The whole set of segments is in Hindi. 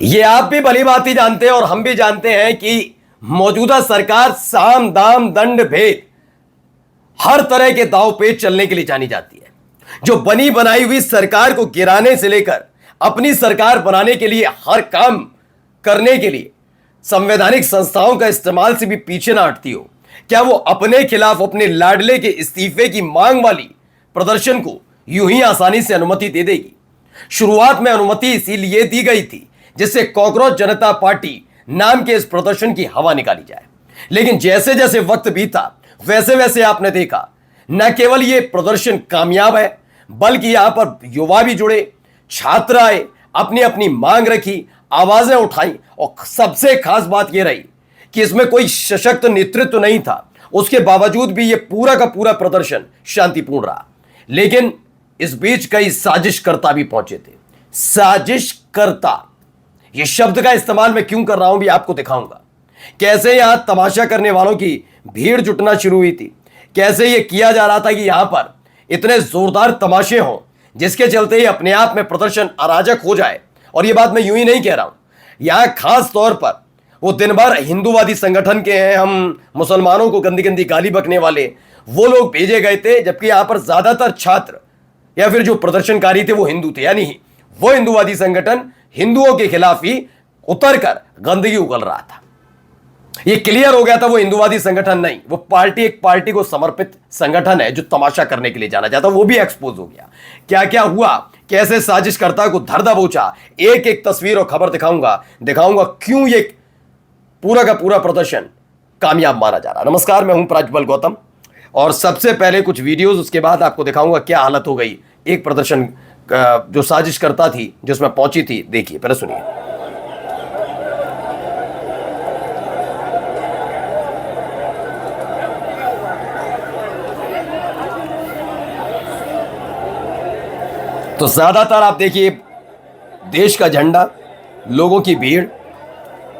ये आप भी भली भांति जानते हैं और हम भी जानते हैं कि मौजूदा सरकार साम दाम दंड भेद हर तरह के दांव पेच चलने के लिए जानी जाती है। जो बनी बनाई हुई सरकार को गिराने से लेकर अपनी सरकार बनाने के लिए हर काम करने के लिए संवैधानिक संस्थाओं का इस्तेमाल से भी पीछे ना हटती हो, क्या वो अपने खिलाफ अपने लाडले के इस्तीफे की मांग वाली प्रदर्शन को यूं ही आसानी से अनुमति दे देगी? शुरुआत में अनुमति इसीलिए दी गई थी जिससे कॉकरोच जनता पार्टी नाम के इस प्रदर्शन की हवा निकाली जाए। लेकिन जैसे जैसे वक्त बीता वैसे वैसे आपने देखा न केवल यह प्रदर्शन कामयाब है बल्कि यहां पर युवा भी जुड़े, छात्र आए, अपनी अपनी मांग रखी, आवाजें उठाई और सबसे खास बात यह रही कि इसमें कोई सशक्त नेतृत्व नहीं था। उसके बावजूद भी यह पूरा का पूरा प्रदर्शन शांतिपूर्ण रहा। लेकिन इस बीच कई साजिशकर्ता भी पहुंचे थे। साजिशकर्ता यह शब्द का इस्तेमाल मैं क्यों कर रहा हूं भी आपको दिखाऊंगा। कैसे यहां तमाशा करने वालों की भीड़ जुटना शुरू हुई थी, कैसे यह किया जा रहा था कि यहां पर इतने जोरदार तमाशे हों जिसके चलते ही अपने आप में प्रदर्शन अराजक हो जाए। और यह बात मैं यूं ही नहीं कह रहा हूं, यहां खास तौर पर वो दिन भर हिंदूवादी संगठन के हैं, हम मुसलमानों को गंदी गंदी गाली बकने वाले वो लोग भेजे गए थे, जबकि यहां पर ज्यादातर छात्र या फिर जो प्रदर्शनकारी थे वो हिंदू थे। यानी वो हिंदूवादी संगठन हिंदुओं के खिलाफ ही उतरकर गंदगी उगल रहा था। ये क्लियर हो गया था वो हिंदूवादी संगठन नहीं, वो पार्टी एक पार्टी को समर्पित संगठन है जो तमाशा करने के लिए जाना चाहता। वो भी एक्सपोज हो गया। क्या क्या हुआ, कैसे साजिशकर्ता को धर दबोचा, एक एक तस्वीर और खबर दिखाऊंगा क्यों ये पूरा का पूरा प्रदर्शन कामयाब माना जा रहा। नमस्कार, मैं हूं प्रज्वल गौतम और सबसे पहले कुछ वीडियोस, उसके बाद आपको दिखाऊंगा क्या हालत हो गई एक प्रदर्शन जो साजिशकर्ता थी जिसमें पहुंची थी। देखिए, पहले सुनिए। तो ज्यादातर आप देखिए देश का झंडा, लोगों की भीड़,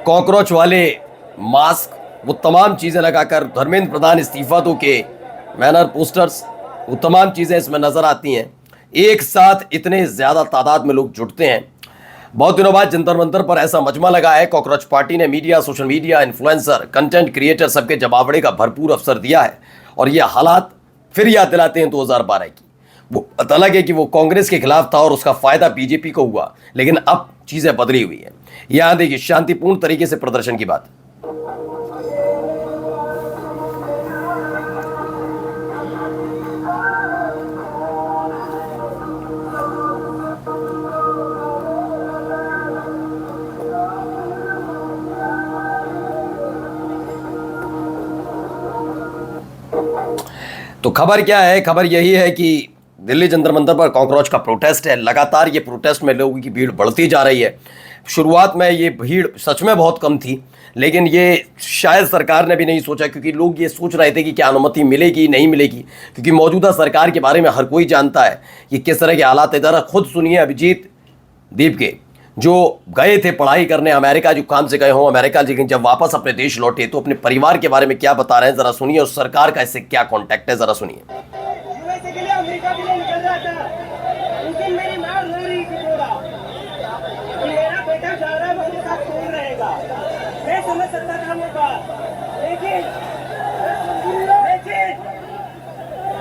कॉकरोच वाले मास्क, वो तमाम चीजें लगाकर, धर्मेंद्र प्रधान इस्तीफा दो के बैनर, पोस्टर्स, वो तमाम चीजें इसमें नजर आती हैं। एक साथ इतने ज्यादा तादाद में लोग जुटते हैं। बहुत दिनों बाद जंतर मंतर पर ऐसा मजमा लगा है। कॉकरोच पार्टी ने media, social media, influencer, content creator सबके जवाबड़े का भरपूर अवसर दिया है। और ये हालात फिर याद दिलाते हैं 2012 की। वो अलग है कि वो कांग्रेस के खिलाफ था और उसका फायदा बीजेपी को हुआ, लेकिन अब चीजें बदली हुई है। यहां देखिए शांतिपूर्ण तरीके से प्रदर्शन की बात। तो खबर क्या है? खबर यही है कि दिल्ली जंतर मंतर पर कॉकरोच का प्रोटेस्ट है। लगातार ये प्रोटेस्ट में लोगों की भीड़ बढ़ती जा रही है। शुरुआत में ये भीड़ सच में बहुत कम थी, लेकिन ये शायद सरकार ने भी नहीं सोचा, क्योंकि लोग ये सोच रहे थे कि क्या अनुमति मिलेगी नहीं मिलेगी, क्योंकि मौजूदा सरकार के बारे में हर कोई जानता है कि किस तरह के हालात है। जरा खुद सुनिए अभिजीत दीप के, जो गए थे पढ़ाई करने अमेरिका, जो काम से गए हों अमेरिका, लेकिन जब वापस अपने देश लौटे तो अपने परिवार के बारे में क्या बता रहे हैं जरा सुनिए, और सरकार का इससे क्या कॉन्टैक्ट है जरा सुनिए। अमेरिका के लिए निकल रहा था, उस दिन मेरी मां रो रही थी थोड़ा, मेरा बेटा जा रहा है, मेरे साथ कौन रहेगा। मैं समझ सकता था वो बात, लेकिन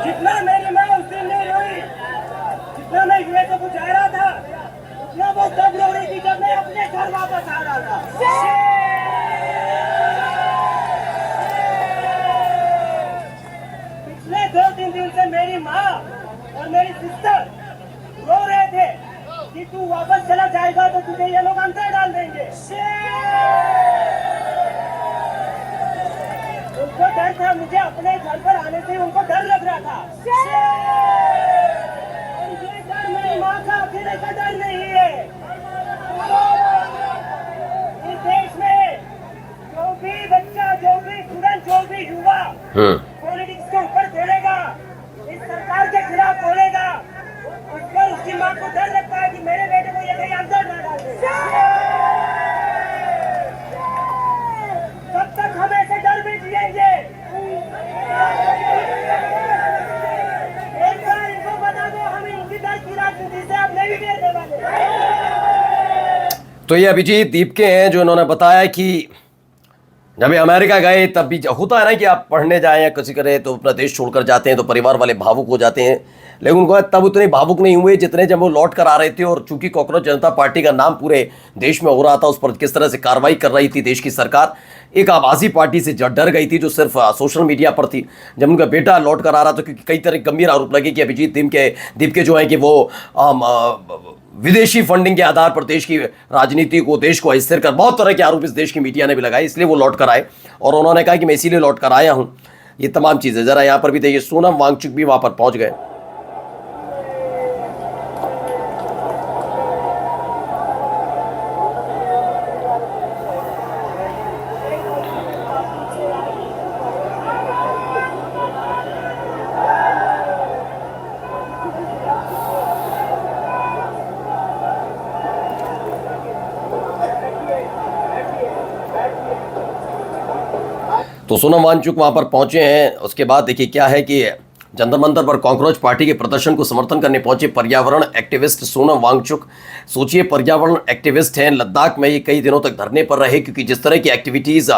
जितना मेरी मां उस दिन नहीं रोई, जितना मैं यूएसए को जा रहा था, उतना वो तब रो रही थी जब मैं अपने घर वापस आ रहा था। पिछले 2-3 दिन से मेरी माँ और मेरी सिस्टर रो रहे थे कि तू वापस चला जाएगा तो तुझे ये लोग अंदर डाल देंगे। उनको डर था, मुझे अपने घर पर आने से उनको डर लग रहा था। ये डर मेरी माँ का अकेले का डर नहीं है। इस देश में जो भी बच्चा, जो भी स्टूडेंट, जो भी युवा पॉलिटिक्स के ऊपर बोलेगा, इस सरकार के खिलाफ बोलेगा, उस पर उसकी मां को डर लगता है कि मेरे बेटे को ये कहीं अंदर न डाल दे। तब तक हम ऐसे डर भी जिएंगे। एक बार इनको बता दो, हम इनकी डर की राजनीति से अब नहीं गिरने वाले। तो ये अभिजीत दीपके हैं जो इन्होंने बताया कि जब ये अमेरिका गए तब भी होता है ना कि आप पढ़ने जाएं या किसी करें तो अपना देश छोड़कर जाते हैं तो परिवार वाले भावुक हो जाते हैं, लेकिन उनको तब उतने भावुक नहीं हुए जितने जब वो लौट कर आ रहे थे। और चूंकि कॉकरोच जनता पार्टी का नाम पूरे देश में हो रहा था, उस पर किस तरह से कार्रवाई कर रही थी देश की सरकार, एक आवाजी पार्टी से डर गई थी जो सिर्फ सोशल मीडिया पर थी। जब उनका बेटा लौट कर आ रहा था, क्योंकि कई तरह गंभीर आरोप लगे कि अभिजीत दीपके जो है कि वो विदेशी फंडिंग के आधार पर देश की राजनीति को, देश को अस्थिर कर, बहुत तरह के आरोप इस देश की मीडिया ने भी लगाए, इसलिए वो लौट कर आए। और उन्होंने कहा कि मैं इसीलिए लौट कर आया हूं। ये तमाम चीजें जरा यहां पर भी देखिए, सोनम वांगचुक भी वहां पर पहुंच गए। तो सोनम वांगचुक वहां पर पहुंचे हैं। उसके बाद देखिए क्या है कि जंतर मंतर पर कॉकरोच पार्टी के प्रदर्शन को समर्थन करने पहुंचे पर्यावरण एक्टिविस्ट सोनम वांगचुक। सोचिए, पर्यावरण एक्टिविस्ट हैं, लद्दाख में ये कई दिनों तक धरने पर रहे क्योंकि जिस तरह की एक्टिविटीज़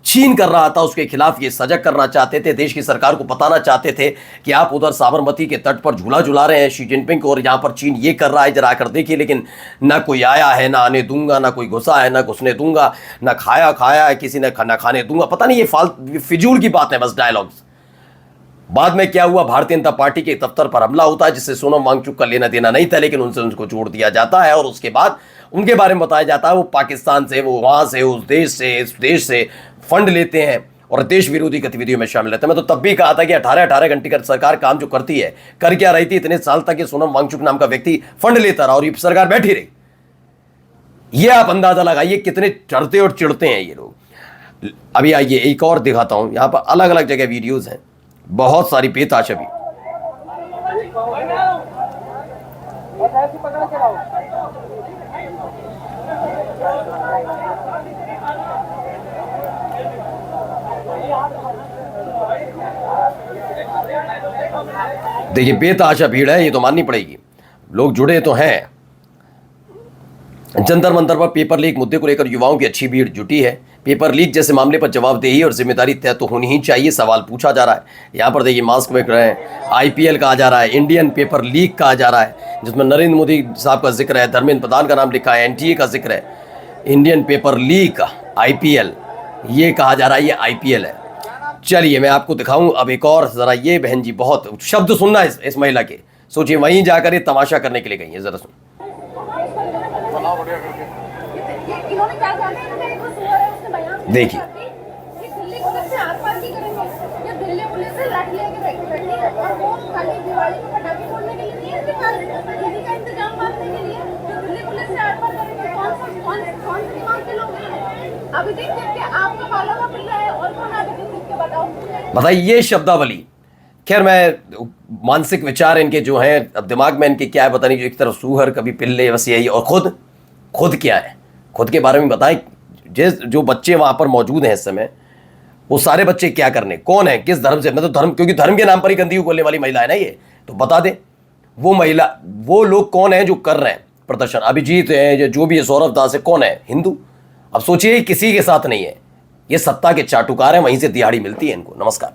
चीन कर रहा था उसके खिलाफ ये सजग करना चाहते थे, देश की सरकार को बताना चाहते थे कि आप उधर साबरमती के तट पर झूला झुला रहे हैं शी जिनपिंग को, और यहाँ पर चीन ये कर रहा है, जरा आकर देखिए। लेकिन ना कोई आया है, ना आने दूंगा, ना कोई घुसा है, ना घुसने दूंगा, ना खाया है किसी ने, ना खाने दूंगा। पता नहीं, ये फिजूल की बात है, बस डायलॉग्स। बाद में क्या हुआ, भारतीय जनता पार्टी के दफ्तर पर हमला होता है जिससे सोनम वांगचुक का लेना देना नहीं था, लेकिन उनसे उनको जोड़ दिया जाता है और उसके बाद उनके बारे में बताया जाता है वो पाकिस्तान से, वो वहां से, उस देश से, इस देश से फंड लेते हैं और देश विरोधी गतिविधियों में शामिल रहते हैं। मैं तो तब भी कहा था कि 18 घंटे का सरकार काम जो करती है, कर क्या रही थी इतने साल तक, सोनम वांगचुक नाम का व्यक्ति फंड लेता रहा और ये सरकार बैठी रही। ये आप अंदाजा लगाइए कितने चढ़ते और चिढ़ते हैं ये लोग। अभी आइए एक और दिखाता हूं, यहां पर अलग अलग जगह वीडियोज हैं, बहुत सारी बेताशा भी। देखिए बेताशा भीड़ है, ये तो माननी पड़ेगी। लोग जुड़े तो हैं। जंतर मंतर पर पेपर लीक मुद्दे को लेकर युवाओं की अच्छी भीड़ जुटी है। पेपर लीक जैसे मामले पर जवाबदेही और जिम्मेदारी तय तो होनी ही चाहिए, सवाल पूछा जा रहा है। यहाँ पर देखिए मास्क में रहे, IPL कहा जा रहा है, इंडियन पेपर लीक कहा जा रहा है, जिसमें नरेंद्र मोदी साहब का जिक्र है, धर्मेंद्र प्रधान का नाम लिखा है, NTA का जिक्र है। इंडियन पेपर लीक IPL ये कहा जा रहा है, ये IPL है। चलिए मैं आपको दिखाऊं अब एक और जरा। ये बहन जी बहुत शब्द सुनना इस महिला के, सोचिए वहीं जाकर ये तमाशा करने के लिए गई है, जरा सुन। देखिए बताइए ये शब्दावली। खैर मैं मानसिक विचार इनके जो हैं, अब दिमाग में इनके क्या है पता नहीं, एक तरफ सूहर कभी पिल्ले, बस यही। और खुद क्या है, खुद के बारे में बताएं। जो बच्चे वहां पर मौजूद हैं इस समय, वो सारे बच्चे क्या करने, कौन है, किस धर्म से, मतलब धर्म, क्योंकि धर्म के नाम पर ही गंदगी बोलने वाली महिला है ना ये, तो बता दें वो लोग कौन है जो कर रहे हैं प्रदर्शन। अभिजीत है, जो भी है, सौरभ दास है, कौन है, हिंदू। अब सोचिए किसी के साथ नहीं है, ये सत्ता के चाटुकार हैं, वहीं से दिहाड़ी मिलती है इनको। नमस्कार।